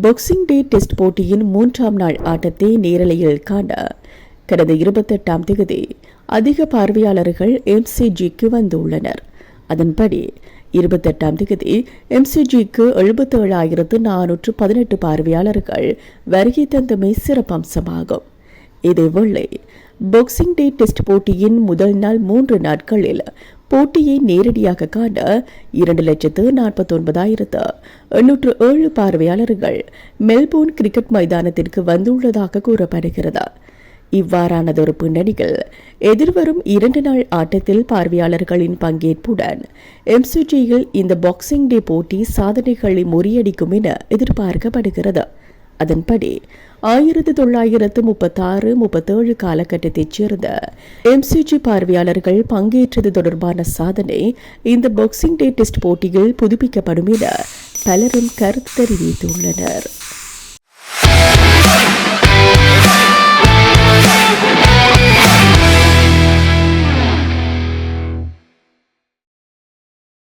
Boxing டே test போட்டியின் 3ஆம் நாள் ஆட்டத்தை நேரலையில் காண கடந்த 28ஆம் தேதி அதிக பார்வையாளர்கள் MCGக்கு வந்துள்ளனர். அதன்படி 28ஆம் தேதி MCGக்கு 77,418 பார்வையாளர்கள் வருகை தந்தமை சிறப்பம்சமாகும். இதேவேளை பாக்ஸிங் டே டெஸ்ட் போட்டியின் முதல் நாள் 3 நாட்களில் போட்டியை நேரடியாக காண 2,49,807 பார்வையாளர்கள் மெல்போர்ன் கிரிக்கெட் மைதானத்திற்கு வந்துள்ளதாக கூறப்படுகிறது. இவ்வாறானதொரு பின்னணியில் எதிர்வரும் 2 நாள் ஆட்டத்தில் பார்வையாளர்களின் பங்கேற்புடன் MCGயில் இந்த பாக்ஸிங் டே போட்டி சாதனைகளை முறியடிக்கும் என எதிர்பார்க்கப்படுகிறது. அதன்படி 1936-37 காலகட்டத்தைச் சேர்ந்த MCG பார்வையாளர்கள் பங்கேற்றது தொடர்பான சாதனை இந்த பாக்ஸிங் டே டெஸ்ட் போட்டியில் புதுப்பிக்கப்படும் என பலரும் கருத்து தெரிவித்துள்ளனர்.